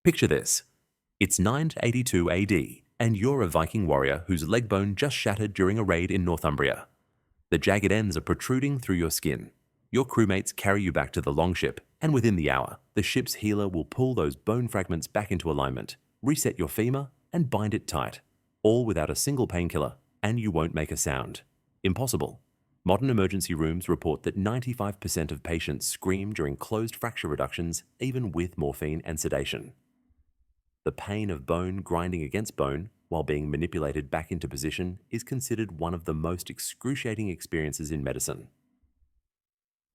Picture this. It's 982 AD, and you're a Viking warrior whose leg bone just shattered during a raid in Northumbria. The jagged ends are protruding through your skin. Your crewmates carry you back to the longship, and within the hour, the ship's healer will pull those bone fragments back into alignment, reset your femur, and bind it tight. All without a single painkiller, and you won't make a sound. Impossible. Modern emergency rooms report that 95% of patients scream during closed fracture reductions, even with morphine and sedation. The pain of bone grinding against bone while being manipulated back into position is considered one of the most excruciating experiences in medicine.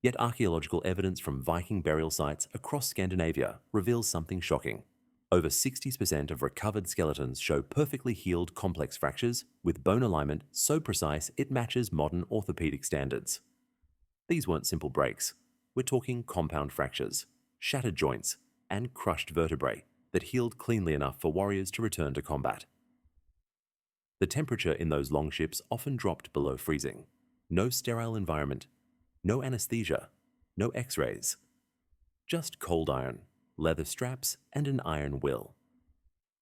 Yet archaeological evidence from Viking burial sites across Scandinavia reveals something shocking. Over 60% of recovered skeletons show perfectly healed complex fractures with bone alignment so precise it matches modern orthopedic standards. These weren't simple breaks. We're talking compound fractures, shattered joints, and crushed vertebrae that healed cleanly enough for warriors to return to combat. The temperature in those long ships often dropped below freezing. No sterile environment, no anesthesia, no x-rays. Just cold iron, leather straps, and an iron will.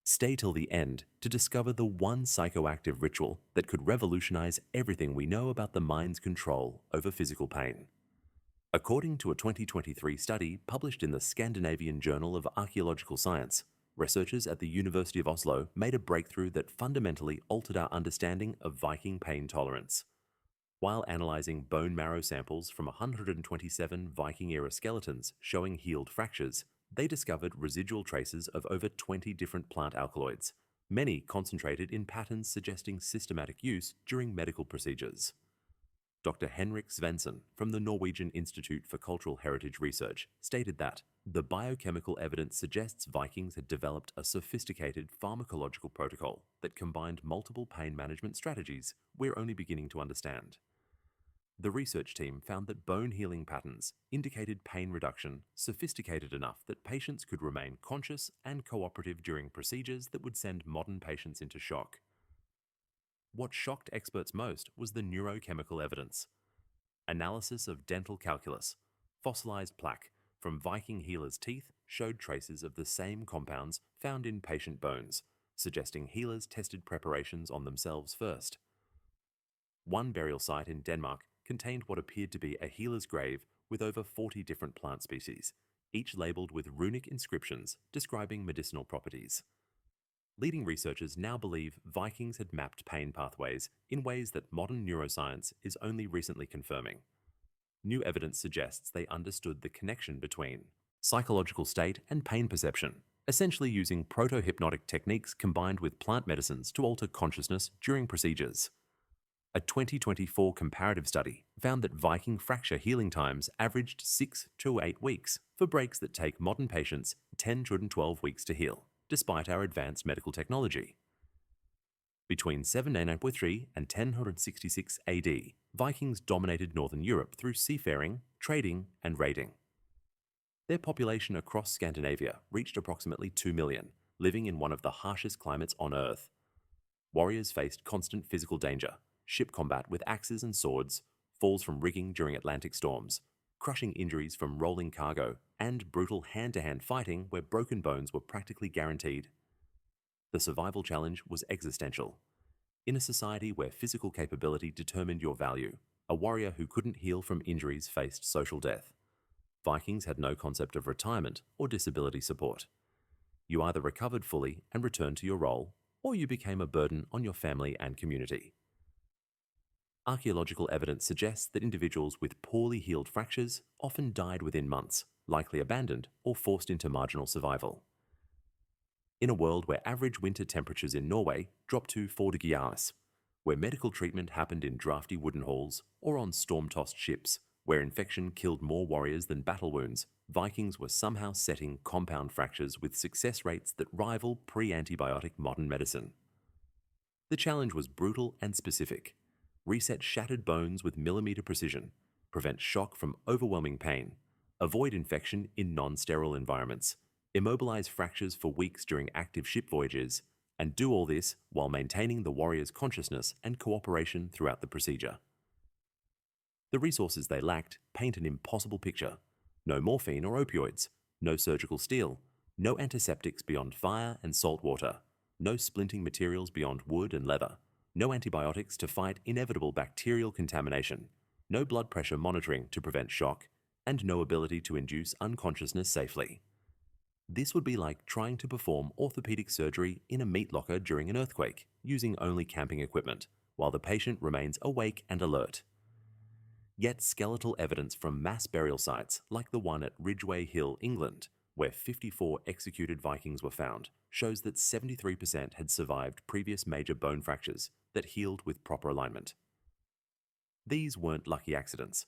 Stay till the end to discover the one psychoactive ritual that could revolutionize everything we know about the mind's control over physical pain. According to a 2023 study published in the Scandinavian Journal of Archaeological Science, researchers at the University of Oslo made a breakthrough that fundamentally altered our understanding of Viking pain tolerance. While analyzing bone marrow samples from 127 Viking-era skeletons showing healed fractures, they discovered residual traces of over 20 different plant alkaloids, many concentrated in patterns suggesting systematic use during medical procedures. Dr. Henrik Svensson from the Norwegian Institute for Cultural Heritage Research stated that the biochemical evidence suggests Vikings had developed a sophisticated pharmacological protocol that combined multiple pain management strategies we're only beginning to understand. The research team found that bone healing patterns indicated pain reduction sophisticated enough that patients could remain conscious and cooperative during procedures that would send modern patients into shock. What shocked experts most was the neurochemical evidence. Analysis of dental calculus, fossilized plaque from Viking healers' teeth showed traces of the same compounds found in patient bones, suggesting healers tested preparations on themselves first. One burial site in Denmark contained what appeared to be a healer's grave with over 40 different plant species, each labeled with runic inscriptions describing medicinal properties. Leading researchers now believe Vikings had mapped pain pathways in ways that modern neuroscience is only recently confirming. New evidence suggests they understood the connection between psychological state and pain perception, essentially using proto-hypnotic techniques combined with plant medicines to alter consciousness during procedures. A 2024 comparative study found that Viking fracture healing times averaged 6 to 8 weeks for breaks that take modern patients 10 to 12 weeks to heal, despite our advanced medical technology. Between 793 and 1066 AD, Vikings dominated northern Europe through seafaring, trading, and raiding. Their population across Scandinavia reached approximately 2 million, living in one of the harshest climates on Earth. Warriors faced constant physical danger, ship combat with axes and swords, falls from rigging during Atlantic storms, crushing injuries from rolling cargo, and brutal hand-to-hand fighting where broken bones were practically guaranteed. The survival challenge was existential. In a society where physical capability determined your value, a warrior who couldn't heal from injuries faced social death. Vikings had no concept of retirement or disability support. You either recovered fully and returned to your role, or you became a burden on your family and community. Archaeological evidence suggests that individuals with poorly healed fractures often died within months, likely abandoned or forced into marginal survival. In a world where average winter temperatures in Norway dropped to 4 degrees ice, where medical treatment happened in drafty wooden halls or on storm-tossed ships, where infection killed more warriors than battle wounds, Vikings were somehow setting compound fractures with success rates that rival pre-antibiotic modern medicine. The challenge was brutal and specific. Reset shattered bones with millimeter precision, prevent shock from overwhelming pain, avoid infection in non-sterile environments, immobilize fractures for weeks during active ship voyages, and do all this while maintaining the warrior's consciousness and cooperation throughout the procedure. The resources they lacked paint an impossible picture. No morphine or opioids, no surgical steel, No antiseptics beyond fire and salt water. No splinting materials beyond wood and leather. No antibiotics to fight inevitable bacterial contamination. No blood pressure monitoring to prevent shock. And no ability to induce unconsciousness safely. This would be like trying to perform orthopedic surgery in a meat locker during an earthquake, using only camping equipment, while the patient remains awake and alert. Yet skeletal evidence from mass burial sites like the one at Ridgeway Hill, England, where 54 executed Vikings were found, shows that 73% had survived previous major bone fractures that healed with proper alignment. These weren't lucky accidents.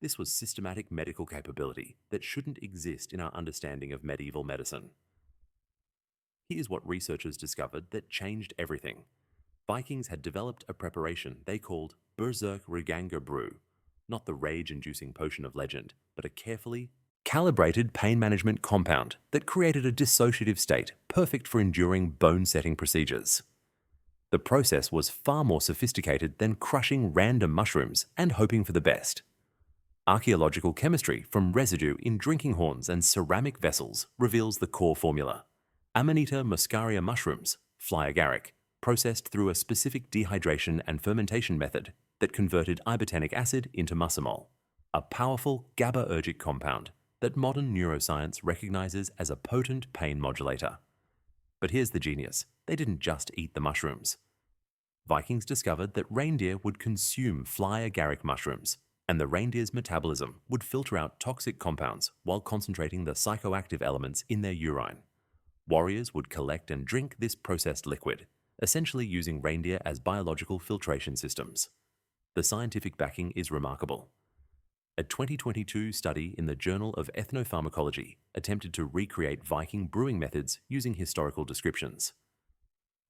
This was systematic medical capability that shouldn't exist in our understanding of medieval medicine. Here's what researchers discovered that changed everything. Vikings had developed a preparation they called Berserk Reganger brew, not the rage-inducing potion of legend, but a carefully calibrated pain management compound that created a dissociative state perfect for enduring bone-setting procedures. The process was far more sophisticated than crushing random mushrooms and hoping for the best. Archaeological chemistry from residue in drinking horns and ceramic vessels reveals the core formula. Amanita muscaria mushrooms, fly agaric, processed through a specific dehydration and fermentation method that converted ibotenic acid into muscimol, a powerful GABAergic compound that modern neuroscience recognizes as a potent pain modulator. But here's the genius. They didn't just eat the mushrooms. Vikings discovered that reindeer would consume fly agaric mushrooms, and the reindeer's metabolism would filter out toxic compounds while concentrating the psychoactive elements in their urine. Warriors would collect and drink this processed liquid, essentially using reindeer as biological filtration systems. The scientific backing is remarkable. A 2022 study in the Journal of Ethnopharmacology attempted to recreate Viking brewing methods using historical descriptions.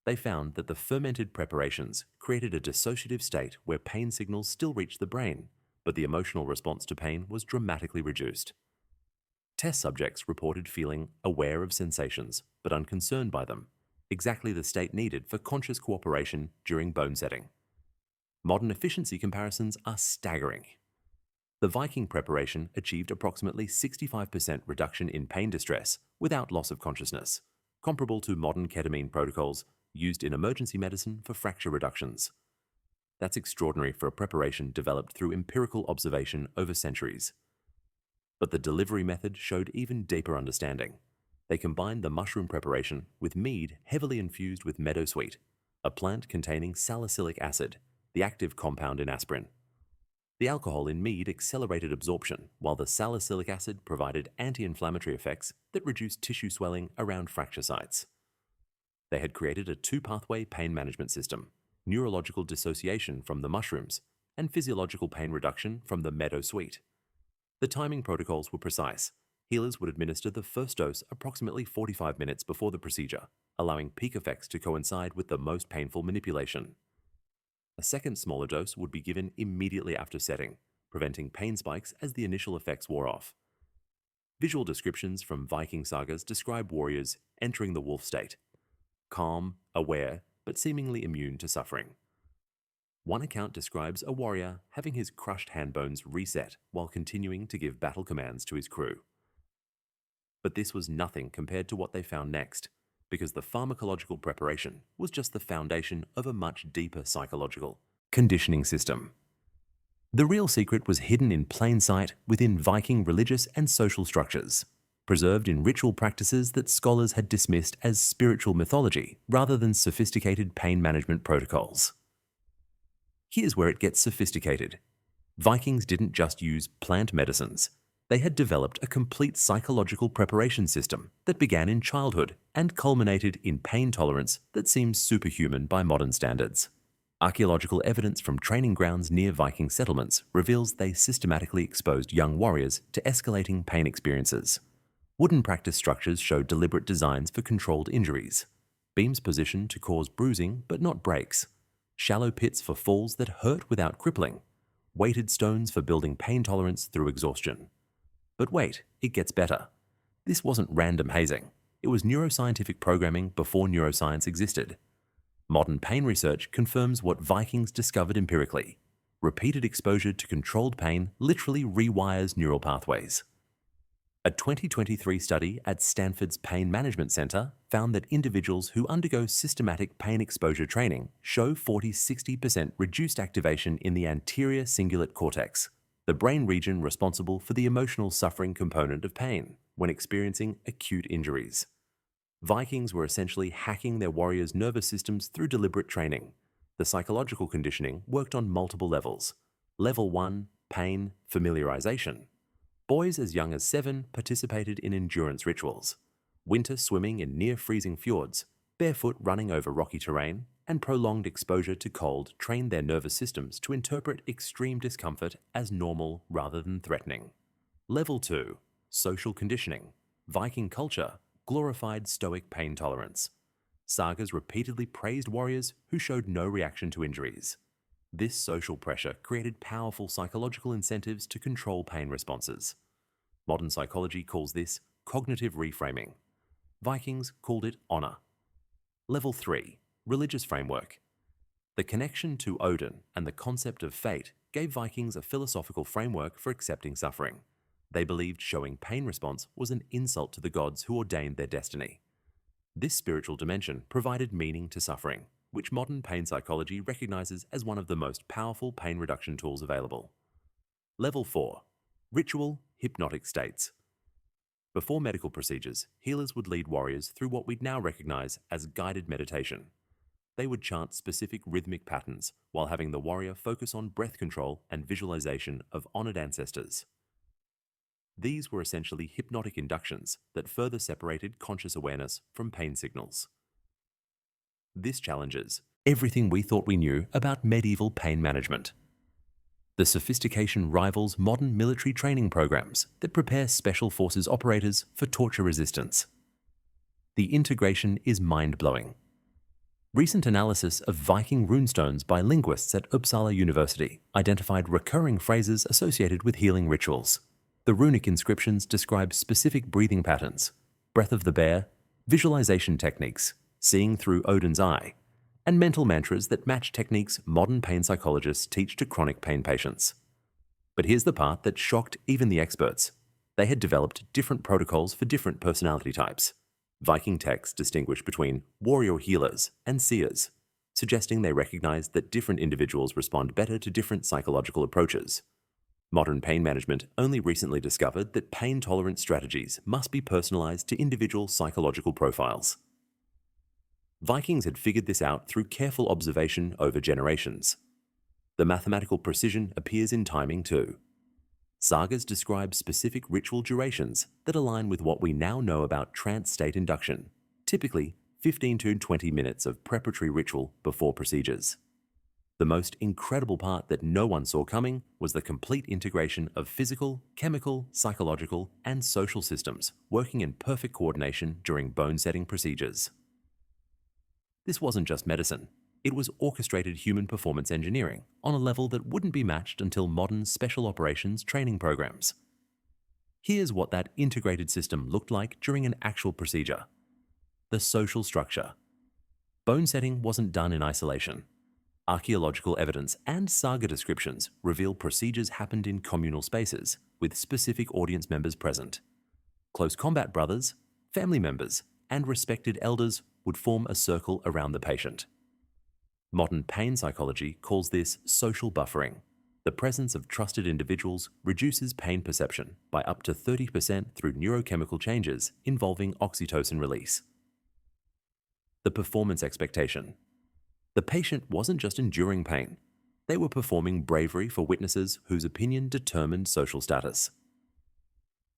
They found that the fermented preparations created a dissociative state where pain signals still reached the brain, but the emotional response to pain was dramatically reduced. Test subjects reported feeling aware of sensations, but unconcerned by them, exactly the state needed for conscious cooperation during bone setting. Modern efficiency comparisons are staggering. The Viking preparation achieved approximately 65% reduction in pain distress without loss of consciousness, comparable to modern ketamine protocols used in emergency medicine for fracture reductions. That's extraordinary for a preparation developed through empirical observation over centuries. But the delivery method showed even deeper understanding. They combined the mushroom preparation with mead heavily infused with meadowsweet, a plant containing salicylic acid, the active compound in aspirin. The alcohol in mead accelerated absorption, while the salicylic acid provided anti-inflammatory effects that reduced tissue swelling around fracture sites. They had created a two-pathway pain management system: neurological dissociation from the mushrooms and physiological pain reduction from the meadowsweet. The timing protocols were precise. Healers would administer the first dose approximately 45 minutes before the procedure, allowing peak effects to coincide with the most painful manipulation. A second smaller dose would be given immediately after setting, preventing pain spikes as the initial effects wore off. Visual descriptions from Viking sagas describe warriors entering the wolf state, calm, aware, but seemingly immune to suffering. One account describes a warrior having his crushed hand bones reset while continuing to give battle commands to his crew. But this was nothing compared to what they found next, because the pharmacological preparation was just the foundation of a much deeper psychological conditioning system. The real secret was hidden in plain sight within Viking religious and social structures, preserved in ritual practices that scholars had dismissed as spiritual mythology rather than sophisticated pain management protocols. Here's where it gets sophisticated. Vikings didn't just use plant medicines. They had developed a complete psychological preparation system that began in childhood and culminated in pain tolerance that seems superhuman by modern standards. Archaeological evidence from training grounds near Viking settlements reveals they systematically exposed young warriors to escalating pain experiences. Wooden practice structures show deliberate designs for controlled injuries, beams positioned to cause bruising but not breaks, shallow pits for falls that hurt without crippling, weighted stones for building pain tolerance through exhaustion. But wait, it gets better. This wasn't random hazing. It was neuroscientific programming before neuroscience existed. Modern pain research confirms what Vikings discovered empirically. Repeated exposure to controlled pain literally rewires neural pathways. A 2023 study at Stanford's Pain Management Center found that individuals who undergo systematic pain exposure training show 40–60% reduced activation in the anterior cingulate cortex, the brain region responsible for the emotional suffering component of pain when experiencing acute injuries. Vikings were essentially hacking their warriors' nervous systems through deliberate training. The psychological conditioning worked on multiple levels. Level 1, pain familiarization. Boys as young as 7 participated in endurance rituals, winter swimming in near-freezing fjords, barefoot running over rocky terrain, and prolonged exposure to cold trained their nervous systems to interpret extreme discomfort as normal rather than threatening. Level 2, social conditioning. Viking culture glorified stoic pain tolerance. Sagas repeatedly praised warriors who showed no reaction to injuries. This social pressure created powerful psychological incentives to control pain responses. Modern psychology calls this cognitive reframing. Vikings called it honor. Level 3, religious framework. The connection to Odin and the concept of fate gave Vikings a philosophical framework for accepting suffering. They believed showing pain response was an insult to the gods who ordained their destiny. This spiritual dimension provided meaning to suffering, which modern pain psychology recognizes as one of the most powerful pain reduction tools available. Level 4, ritual hypnotic states. Before medical procedures, healers would lead warriors through what we'd now recognize as guided meditation. They would chant specific rhythmic patterns while having the warrior focus on breath control and visualization of honored ancestors. These were essentially hypnotic inductions that further separated conscious awareness from pain signals. This challenges everything we thought we knew about medieval pain management. The sophistication rivals modern military training programs that prepare special forces operators for torture resistance. The integration is mind-blowing. Recent analysis of Viking runestones by linguists at Uppsala University identified recurring phrases associated with healing rituals. The runic inscriptions describe specific breathing patterns, breath of the bear, visualization techniques, seeing through Odin's eye, and mental mantras that match techniques modern pain psychologists teach to chronic pain patients. But here's the part that shocked even the experts. They had developed different protocols for different personality types. Viking texts distinguish between warrior healers and seers, suggesting they recognized that different individuals respond better to different psychological approaches. Modern pain management only recently discovered that pain tolerance strategies must be personalized to individual psychological profiles. Vikings had figured this out through careful observation over generations. The mathematical precision appears in timing too. Sagas describe specific ritual durations that align with what we now know about trance state induction, typically 15 to 20 minutes of preparatory ritual before procedures. The most incredible part that no one saw coming was the complete integration of physical, chemical, psychological, and social systems working in perfect coordination during bone-setting procedures. This wasn't just medicine. It was orchestrated human performance engineering on a level that wouldn't be matched until modern special operations training programs. Here's what that integrated system looked like during an actual procedure. The social structure. Bone setting wasn't done in isolation. Archaeological evidence and saga descriptions reveal procedures happened in communal spaces with specific audience members present. Close combat brothers, family members, and respected elders would form a circle around the patient. Modern pain psychology calls this social buffering. The presence of trusted individuals reduces pain perception by up to 30% through neurochemical changes involving oxytocin release. The performance expectation. The patient wasn't just enduring pain. They were performing bravery for witnesses whose opinion determined social status.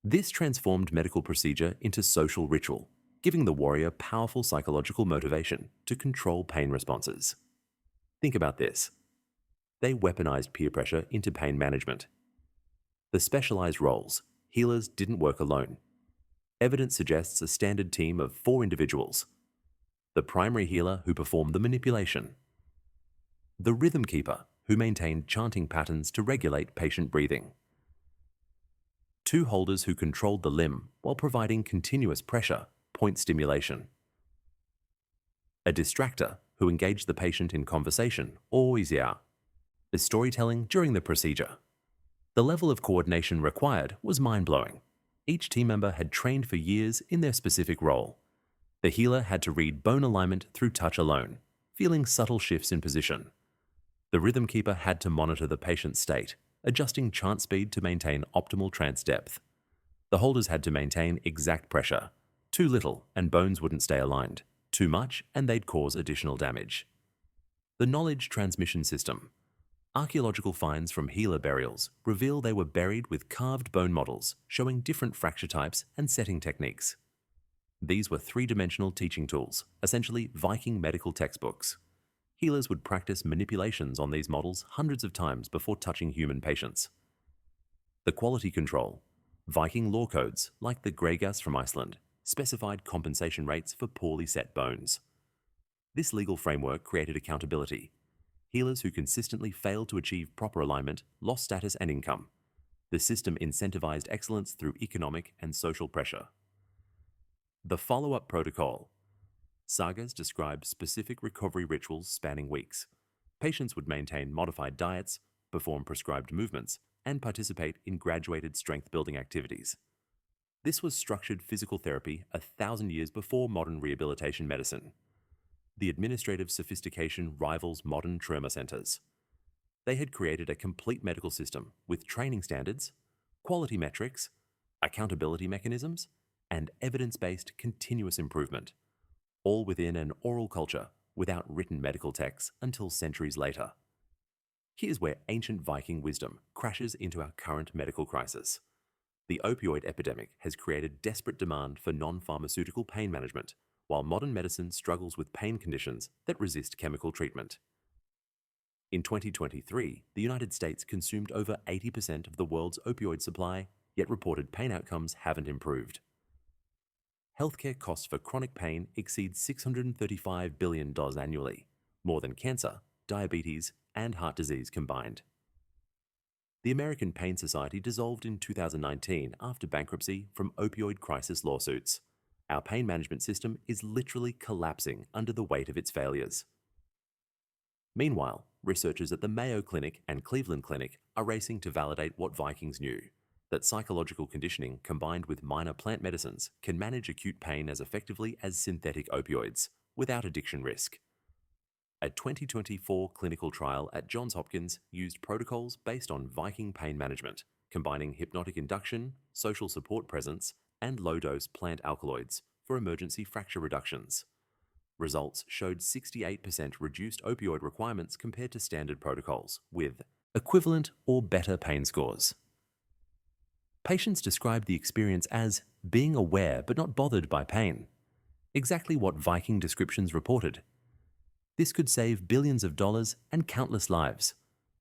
This transformed medical procedure into social ritual, giving the warrior powerful psychological motivation to control pain responses. Think about this. They weaponized peer pressure into pain management. The specialized roles, healers didn't work alone. Evidence suggests a standard team of 4 individuals. The primary healer who performed the manipulation. The rhythm keeper who maintained chanting patterns to regulate patient breathing. 2 holders who controlled the limb while providing continuous pressure, point stimulation. A distractor who engaged the patient in conversation or easier. The storytelling during the procedure. The level of coordination required was mind-blowing. Each team member had trained for years in their specific role. The healer had to read bone alignment through touch alone, feeling subtle shifts in position. The rhythm keeper had to monitor the patient's state, adjusting chant speed to maintain optimal trance depth. The holders had to maintain exact pressure. Too little and bones wouldn't stay aligned. Too much and they'd cause additional damage. The knowledge transmission system. Archaeological finds from healer burials reveal they were buried with carved bone models showing different fracture types and setting techniques. These were three-dimensional teaching tools, essentially Viking medical textbooks. Healers would practice manipulations on these models hundreds of times before touching human patients. The quality control. Viking law codes, like the Greigas from Iceland, specified compensation rates for poorly set bones. This legal framework created accountability. Healers who consistently failed to achieve proper alignment lost status and income. The system incentivized excellence through economic and social pressure. The follow-up protocol. Sagas described specific recovery rituals spanning weeks. Patients would maintain modified diets, perform prescribed movements, and participate in graduated strength-building activities. This was structured physical therapy 1,000 years before modern rehabilitation medicine. The administrative sophistication rivals modern trauma centers. They had created a complete medical system with training standards, quality metrics, accountability mechanisms, and evidence-based continuous improvement, all within an oral culture without written medical texts until centuries later. Here's where ancient Viking wisdom crashes into our current medical crisis. The opioid epidemic has created desperate demand for non-pharmaceutical pain management, while modern medicine struggles with pain conditions that resist chemical treatment. In 2023, the United States consumed over 80% of the world's opioid supply, yet reported pain outcomes haven't improved. Healthcare costs for chronic pain exceed $635 billion annually, more than cancer, diabetes, and heart disease combined. The American Pain Society dissolved in 2019 after bankruptcy from opioid crisis lawsuits. Our pain management system is literally collapsing under the weight of its failures. Meanwhile, researchers at the Mayo Clinic and Cleveland Clinic are racing to validate what Vikings knew, that psychological conditioning combined with minor plant medicines can manage acute pain as effectively as synthetic opioids, without addiction risk. A 2024 clinical trial at Johns Hopkins used protocols based on Viking pain management, combining hypnotic induction, social support presence, and low-dose plant alkaloids for emergency fracture reductions. Results showed 68% reduced opioid requirements compared to standard protocols, with equivalent or better pain scores. Patients described the experience as being aware but not bothered by pain, exactly what Viking descriptions reported. This could save billions of dollars and countless lives,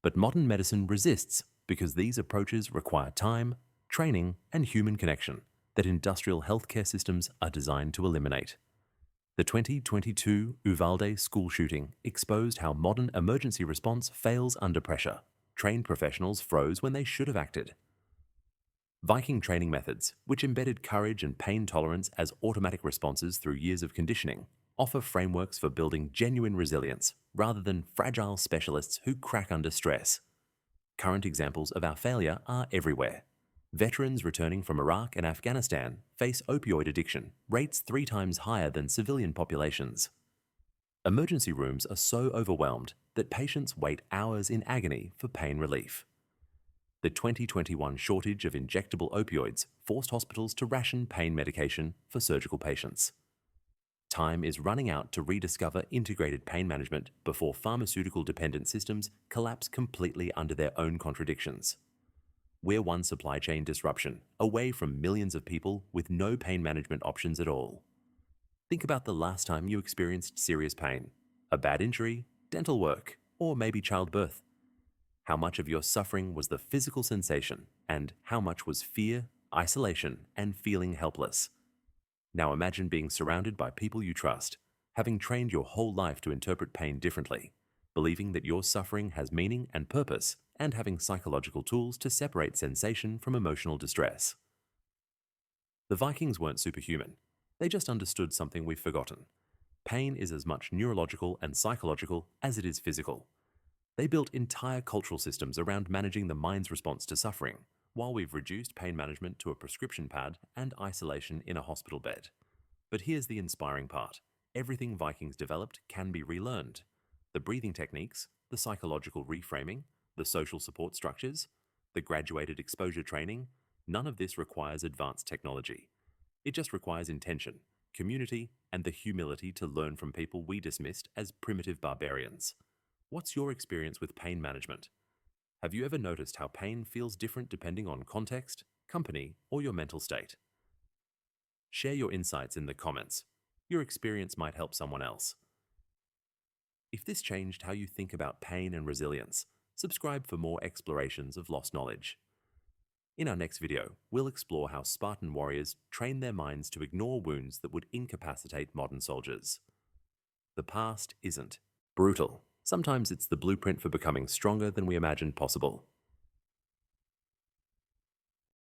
but modern medicine resists because these approaches require time, training, and human connection that industrial healthcare systems are designed to eliminate. The 2022 Uvalde school shooting exposed how modern emergency response fails under pressure. Trained professionals froze when they should have acted. Viking training methods, which embedded courage and pain tolerance as automatic responses through years of conditioning, offer frameworks for building genuine resilience rather than fragile specialists who crack under stress. Current examples of our failure are everywhere. Veterans returning from Iraq and Afghanistan face opioid addiction, rates 3 times higher than civilian populations. Emergency rooms are so overwhelmed that patients wait hours in agony for pain relief. The 2021 shortage of injectable opioids forced hospitals to ration pain medication for surgical patients. Time is running out to rediscover integrated pain management before pharmaceutical-dependent systems collapse completely under their own contradictions. We're one supply chain disruption away from millions of people with no pain management options at all. Think about the last time you experienced serious pain, a bad injury, dental work, or maybe childbirth. How much of your suffering was the physical sensation, and how much was fear, isolation, and feeling helpless? Now imagine being surrounded by people you trust, having trained your whole life to interpret pain differently, believing that your suffering has meaning and purpose, and having psychological tools to separate sensation from emotional distress. The Vikings weren't superhuman. They just understood something we've forgotten. Pain is as much neurological and psychological as it is physical. They built entire cultural systems around managing the mind's response to suffering, while we've reduced pain management to a prescription pad and isolation in a hospital bed. But here's the inspiring part. Everything Vikings developed can be relearned. The breathing techniques, the psychological reframing, the social support structures, the graduated exposure training, none of this requires advanced technology. It just requires intention, community, and the humility to learn from people we dismissed as primitive barbarians. What's your experience with pain management? Have you ever noticed how pain feels different depending on context, company, or your mental state? Share your insights in the comments. Your experience might help someone else. If this changed how you think about pain and resilience, subscribe for more explorations of lost knowledge. In our next video, we'll explore how Spartan warriors trained their minds to ignore wounds that would incapacitate modern soldiers. The past isn't brutal. Sometimes it's the blueprint for becoming stronger than we imagined possible.